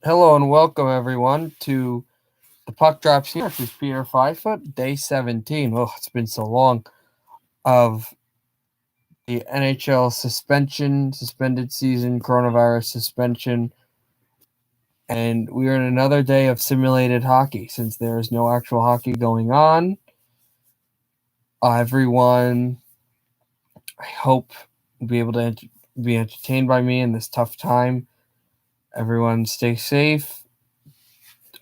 Hello and welcome everyone to the Puck Drops here. This is Peter Fivefoot, day 17. Oh, it's been so long of the NHL suspended season, coronavirus suspension, and we are in another day of simulated hockey since there is no actual hockey going on. Everyone, I hope, will be able to be entertained by me in this tough time. Everyone, stay safe.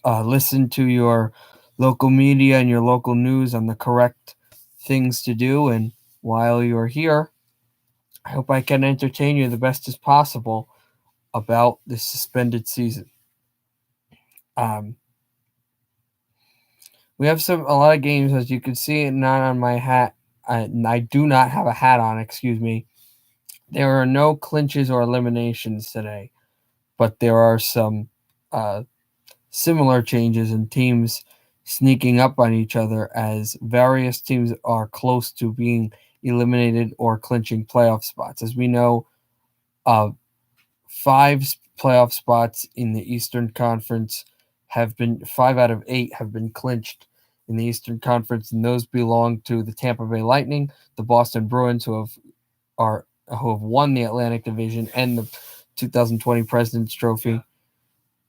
Listen to your local media and your local news on the correct things to do. And while you're here, I hope I can entertain you the best as possible about this suspended season. We have a lot of games, as you can see, not on my hat. I do not have a hat on, excuse me. There are no clinches or eliminations today, but there are some similar changes in teams sneaking up on each other as various teams are close to being eliminated or clinching playoff spots. As we know, 5 playoff spots in the Eastern Conference 5 out of 8 have been clinched in the Eastern Conference, and those belong to the Tampa Bay Lightning, the Boston Bruins, who have won the Atlantic Division and the 2020 President's Trophy,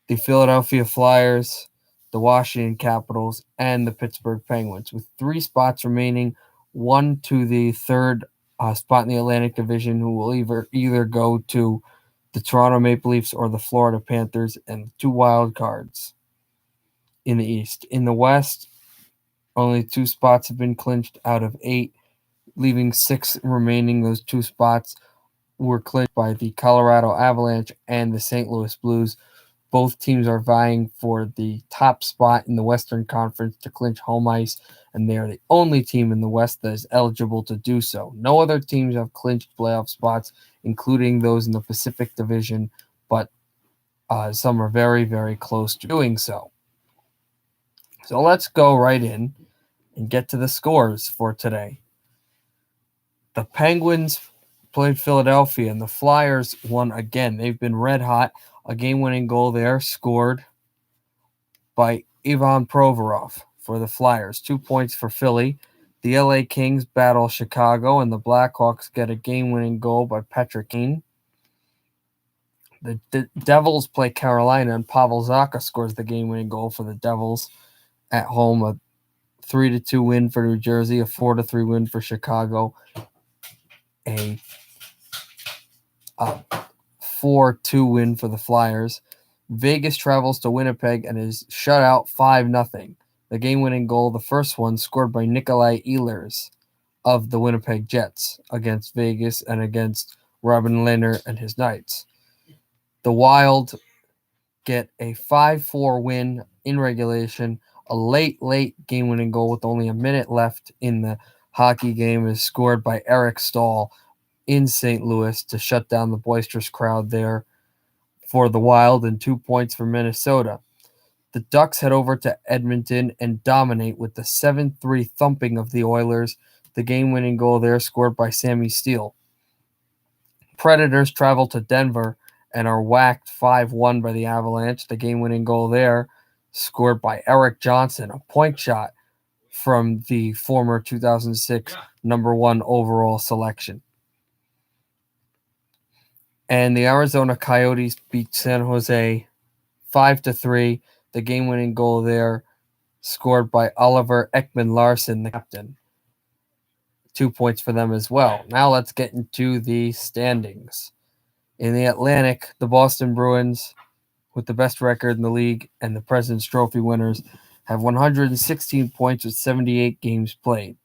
the Philadelphia Flyers, the Washington Capitals, and the Pittsburgh Penguins, with 3 spots remaining, one to the third spot in the Atlantic Division, who will either go to the Toronto Maple Leafs or the Florida Panthers, and 2 wild cards in the East. In the West, only 2 spots have been clinched out of 8, leaving 6 remaining. Those 2 spots were clinched by the Colorado Avalanche and the St. Louis Blues. Both teams are vying for the top spot in the Western Conference to clinch home ice, and they are the only team in the West that is eligible to do so. No other teams have clinched playoff spots, including those in the Pacific Division, but some are very, very close to doing so. So let's go right in and get to the scores for today. The Penguins played Philadelphia, and the Flyers won again. They've been red hot. A game-winning goal there scored by Ivan Provorov for the Flyers. 2 points for Philly. The LA Kings battle Chicago, and the Blackhawks get a game-winning goal by Patrick Kane. The Devils play Carolina, and Pavel Zacha scores the game-winning goal for the Devils at home. A 3-2 win for New Jersey, a 4-3 win for Chicago, a 4-2 win for the Flyers. Vegas travels to Winnipeg and is shut out 5-0. The game-winning goal, the first one, scored by Nikolai Ehlers of the Winnipeg Jets against Vegas and against Robin Lehner and his Knights. The Wild get a 5-4 win in regulation. A late game-winning goal with only a minute left in the hockey game is scored by Eric Stahl in St. Louis to shut down the boisterous crowd there for the Wild, and 2 points for Minnesota. The Ducks head over to Edmonton and dominate with the 7-3 thumping of the Oilers. The game-winning goal there scored by Sammy Steele. Predators travel to Denver and are whacked 5-1 by the Avalanche. The game-winning goal there scored by Eric Johnson, a point shot from the former 2006 number 1 overall selection. And the Arizona Coyotes beat San Jose 5-3. The game-winning goal there scored by Oliver Ekman-Larsson, the captain. 2 points for them as well. Now let's get into the standings. In the Atlantic, the Boston Bruins, with the best record in the league and the President's Trophy winners, have 116 points with 78 games played.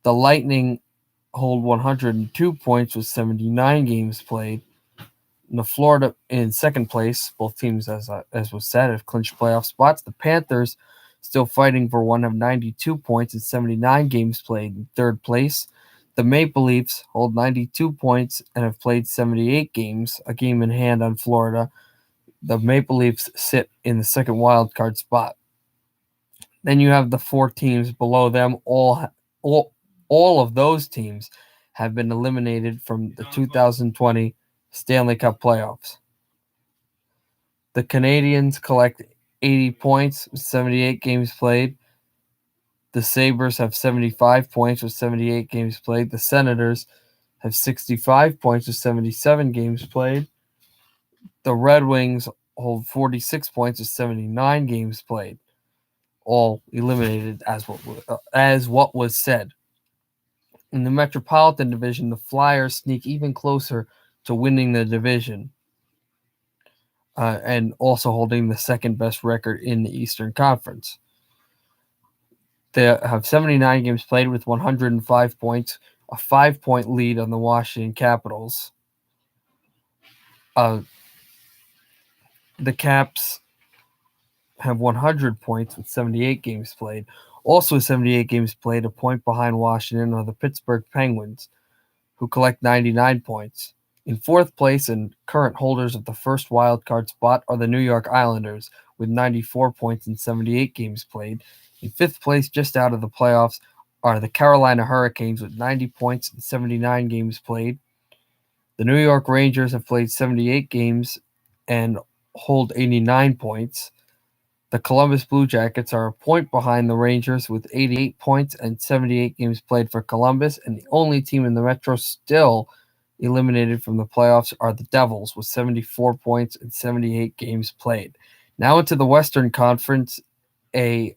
The Lightning hold 102 points with 79 games played. The Florida in second place. Both teams, as was said, have clinched playoff spots. The Panthers, still fighting for one, have 92 points and 79 games played in third place. The Maple Leafs hold 92 points and have played 78 games, a game in hand on Florida. The Maple Leafs sit in the second wild card spot. Then you have the 4 teams below them. All of those teams have been eliminated from the 2020 Stanley Cup playoffs. The Canadiens collect 80 points with 78 games played. The Sabres have 75 points with 78 games played. The Senators have 65 points with 77 games played. The Red Wings hold 46 points with 79 games played. All eliminated as what was said. In the Metropolitan Division, the Flyers sneak even closer to winning the division and also holding the second best record in the Eastern Conference. They have 79 games played with 105 points, a 5-point lead on the Washington Capitals. The Caps have 100 points with 78 games played. Also 78 games played, a point behind Washington, are the Pittsburgh Penguins, who collect 99 points. In fourth place and current holders of the first wild card spot are the New York Islanders with 94 points and 78 games played. In fifth place, just out of the playoffs, are the Carolina Hurricanes with 90 points and 79 games played. The New York Rangers have played 78 games and hold 89 points. The Columbus Blue Jackets are a point behind the Rangers with 88 points and 78 games played for Columbus, and the only team in the Metro still eliminated from the playoffs are the Devils with 74 points and 78 games played. Now into the Western Conference, a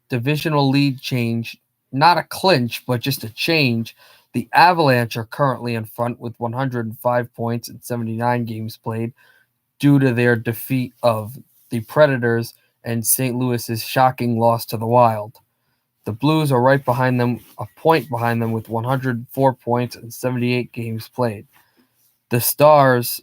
divisional lead change, not a clinch, but just a change. The Avalanche are currently in front with 105 points and 79 games played due to their defeat of the Predators and St. Louis's shocking loss to the Wild. The Blues are right behind them, a point behind them with 104 points and 78 games played. The Stars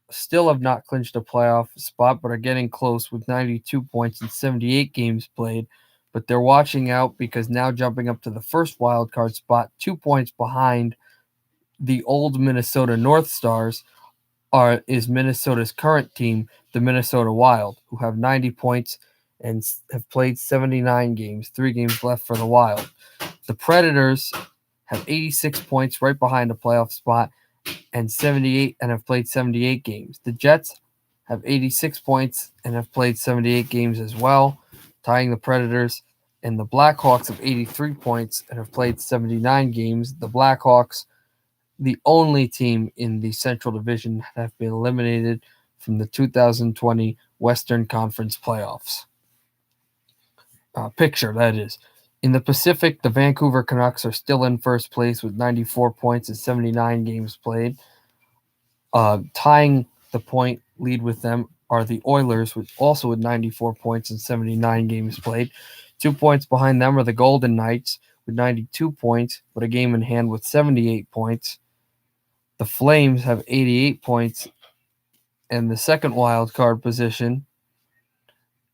still have not clinched a playoff spot, but are getting close with 92 points and 78 games played. But they're watching out because now jumping up to the first wild card spot, 2 points behind the old Minnesota North Stars, is Minnesota's current team, the Minnesota Wild, who have 90 points and have played 79 games, 3 games left for the Wild. The Predators have 86 points right behind a playoff spot and 78 and have played 78 games. The Jets have 86 points and have played 78 games as well, tying the Predators. And the Blackhawks have 83 points and have played 79 games. The Blackhawks, the only team in the Central Division, have been eliminated from the 2020 Western Conference playoffs. Picture, that is. In the Pacific, the Vancouver Canucks are still in first place with 94 points and 79 games played. Tying the point lead with them are the Oilers, with 94 points and 79 games played. 2 points behind them are the Golden Knights with 92 points, but a game in hand with 78 points. The Flames have 88 points and the second wild card position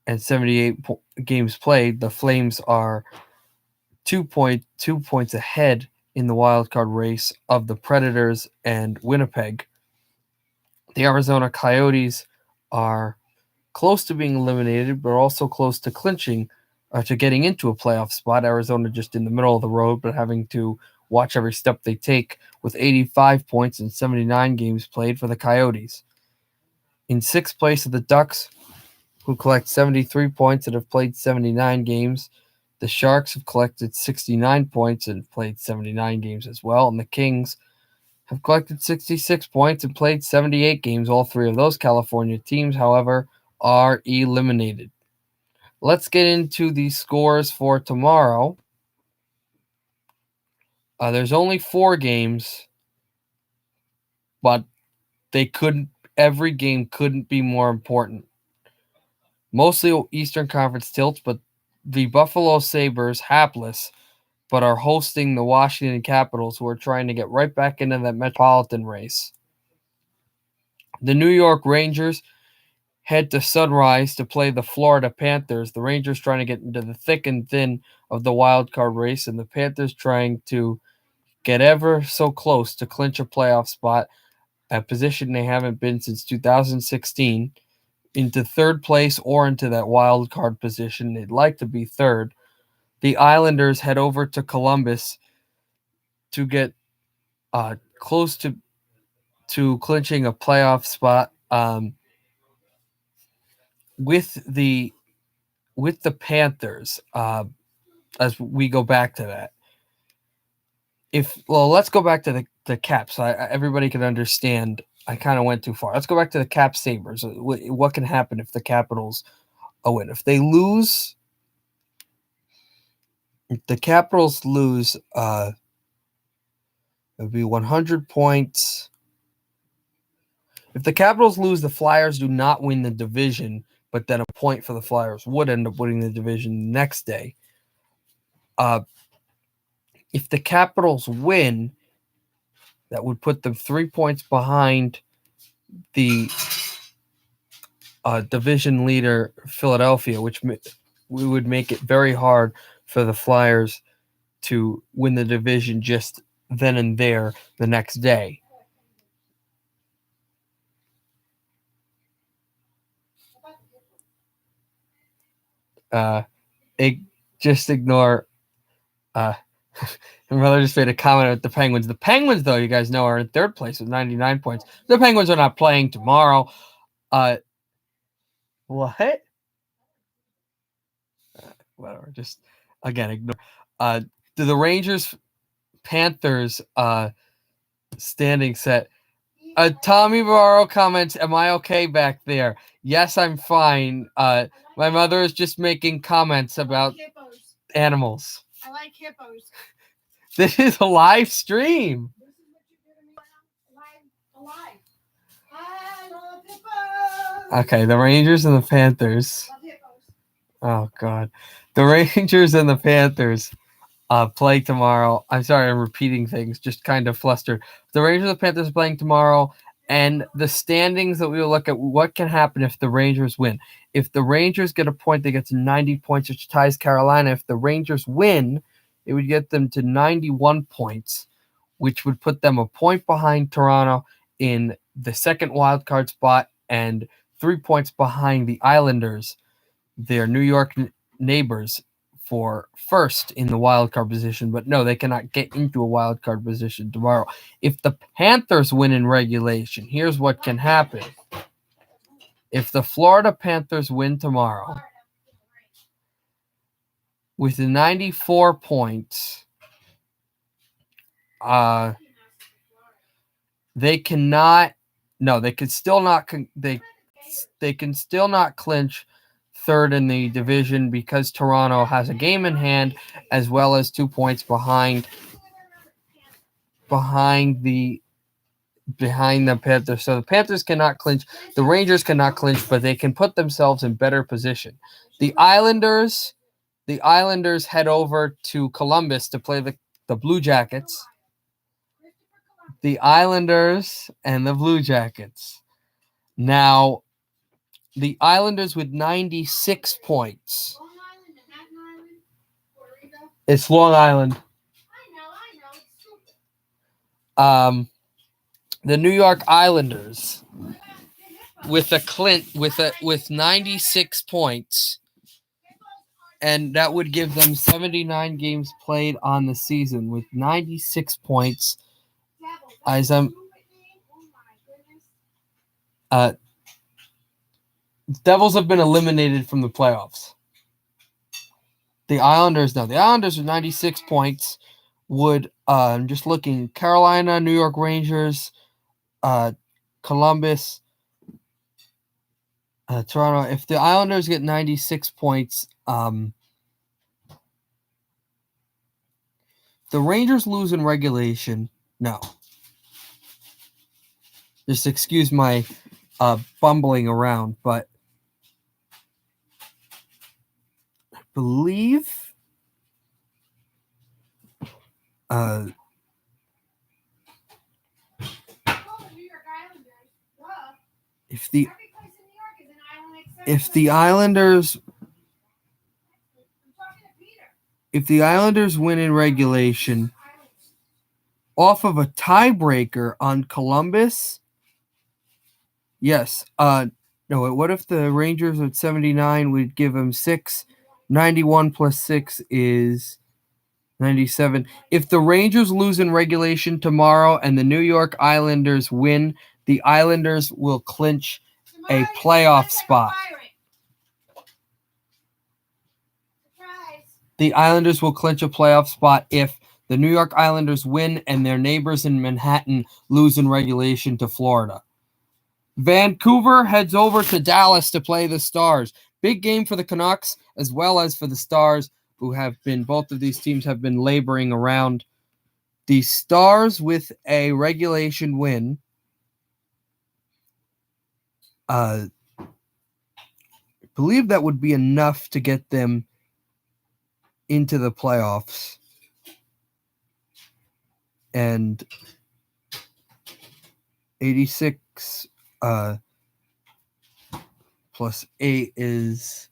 and 78 games played. The Flames are 2 points ahead in the wild card race of the Predators and Winnipeg. The Arizona Coyotes are close to being eliminated, but also close to clinching, to getting into a playoff spot. Arizona just in the middle of the road, but having to watch every step they take, with 85 points and 79 games played for the Coyotes. In sixth place are the Ducks, who collect 73 points and have played 79 games. The Sharks have collected 69 points and played 79 games as well. And the Kings have collected 66 points and played 78 games. All three of those California teams, however, are eliminated. Let's get into the scores for tomorrow. There's only 4 games, but every game couldn't be more important. Mostly Eastern Conference tilts, but the Buffalo Sabres, hapless, but are hosting the Washington Capitals, who are trying to get right back into that Metropolitan race. The New York Rangers head to Sunrise to play the Florida Panthers. The Rangers trying to get into the thick and thin of the wild card race, and the Panthers trying to get ever so close to clinch a playoff spot, a position they haven't been since 2016, into third place or into that wild card position. They'd like to be third. The Islanders head over to Columbus to get close to clinching a playoff spot. With the Panthers, as we go back to that. Let's go back to the Caps. Everybody can understand. I kind of went too far. Let's go back to the Cap Sabres. What can happen if the Capitals win? If they lose, if the Capitals lose, it would be 100 points. If the Capitals lose, the Flyers do not win the division, but then a point for the Flyers would end up winning the division the next day. If the Capitals win, that would put them 3 points behind the division leader, Philadelphia, which would make it very hard for the Flyers to win the division just then and there the next day. Just ignore. My brother just made a comment about the Penguins. The Penguins, though, you guys know, are in third place with 99 points. The Penguins are not playing tomorrow. What? Whatever. Just again ignore. The Rangers Panthers standing set. Tommy Barrow comments, "Am I okay back there?" Yes, I'm fine. My mother is just making comments about animals. I like hippos. This is a live stream. This is what you're giving me alive. I love hippos. Okay, the Rangers and the Panthers. Love hippos. Oh God, the Rangers and the Panthers play tomorrow. I'm sorry, I'm repeating things, just kind of flustered. The Rangers and the Panthers are playing tomorrow, and the standings that we will look at, what can happen if the Rangers win. If the Rangers get a point, they get to 90 points, which ties Carolina. If the Rangers win, it would get them to 91 points, which would put them a point behind Toronto in the second wildcard spot and 3 points behind the Islanders, their New York neighbors, for first in the wildcard position. But no, they cannot get into a wildcard position tomorrow. If the Panthers win in regulation, here's what can happen. If the Florida Panthers win tomorrow with 94 points, they cannot. No, they can still not. They can still not clinch third in the division because Toronto has a game in hand, as well as 2 points behind the Panthers. So the Panthers cannot clinch. The Rangers cannot clinch, but they can put themselves in better position. The Islanders head over to Columbus to play the Blue Jackets. The Islanders and the Blue Jackets. Now, the Islanders with 96 points. Long Island, Manhattan Island, Puerto Rico. It's Long Island. I know. The New York Islanders with 96 points, and that would give them 79 games played on the season with 96 points. Devils have been eliminated from the playoffs. The Islanders with 96 points would, just looking, Carolina, New York Rangers, Columbus, Toronto. If the Islanders get 96 points, the Rangers lose in regulation. No. Just excuse my bumbling around, but I believe if the Islanders win in regulation off of a tiebreaker on Columbus. Yes. No, what if the Rangers at 79 would give them 6? 91 plus 6 is 97. If the Rangers lose in regulation tomorrow and the New York Islanders win, the Islanders will clinch a playoff spot. The Islanders will clinch a playoff spot if the New York Islanders win and their neighbors in Manhattan lose in regulation to Florida. Vancouver heads over to Dallas to play the Stars. Big game for the Canucks as well as for the Stars, who have been, both of these teams have been laboring around. The Stars with a regulation win. I believe that would be enough to get them into the playoffs. And 86 plus 8 is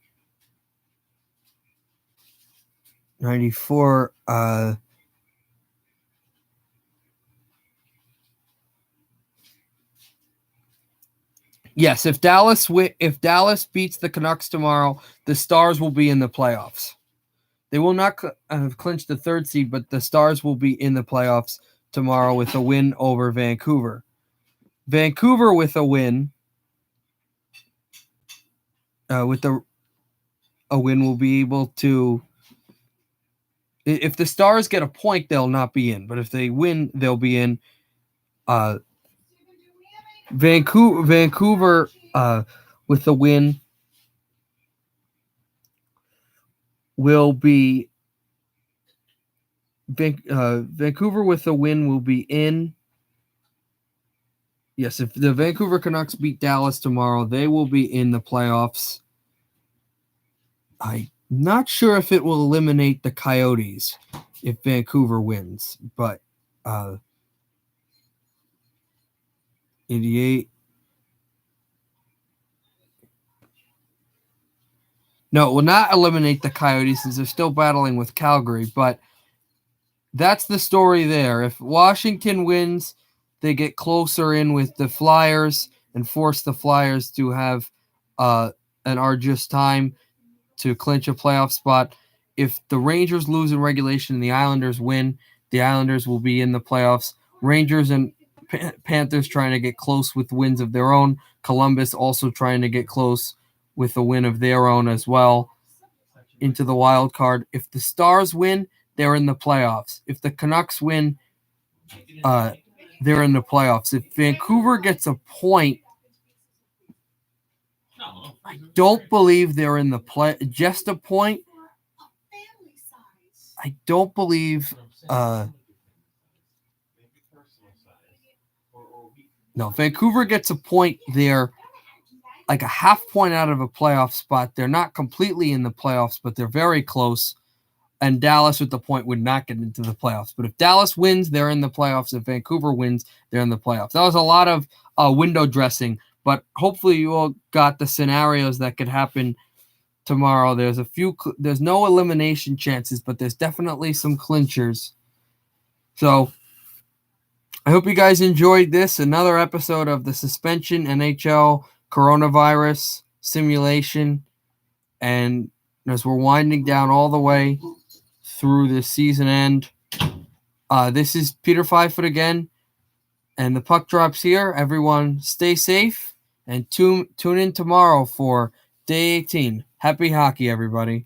94. Yes, if Dallas beats the Canucks tomorrow, the Stars will be in the playoffs. They will not have clinched the third seed, but the Stars will be in the playoffs tomorrow with a win over Vancouver. Vancouver with a win, a win will be able to. If the Stars get a point, they'll not be in, but if they win, they'll be in. Vancouver with a win will be. Vancouver with a win will be in. Yes, if the Vancouver Canucks beat Dallas tomorrow, they will be in the playoffs. I'm not sure if it will eliminate the Coyotes if Vancouver wins, but 88. No, it will not eliminate the Coyotes since they're still battling with Calgary, but that's the story there. If Washington wins, they get closer in with the Flyers and force the Flyers to have an arduous time to clinch a playoff spot. If the Rangers lose in regulation and the Islanders win, the Islanders will be in the playoffs. Rangers and Panthers trying to get close with wins of their own. Columbus also trying to get close with a win of their own as well into the wild card. If the Stars win, they're in the playoffs. If the Canucks win, they're in the playoffs. If Vancouver gets a point, I don't believe they're in the play. Just a point. I don't believe. No, Vancouver gets a point. They're like a half point out of a playoff spot. They're not completely in the playoffs, but they're very close. And Dallas with the point would not get into the playoffs. But if Dallas wins, they're in the playoffs. If Vancouver wins, they're in the playoffs. That was a lot of window dressing, but hopefully you all got the scenarios that could happen tomorrow. There's no elimination chances, but there's definitely some clinchers. So I hope you guys enjoyed this. Another episode of the Suspension NHL Coronavirus Simulation. And as we're winding down all the way through the season end, this is Peter Fivefoot again, and the puck drops here. Everyone stay safe and tune in tomorrow for Day 18. Happy hockey, everybody.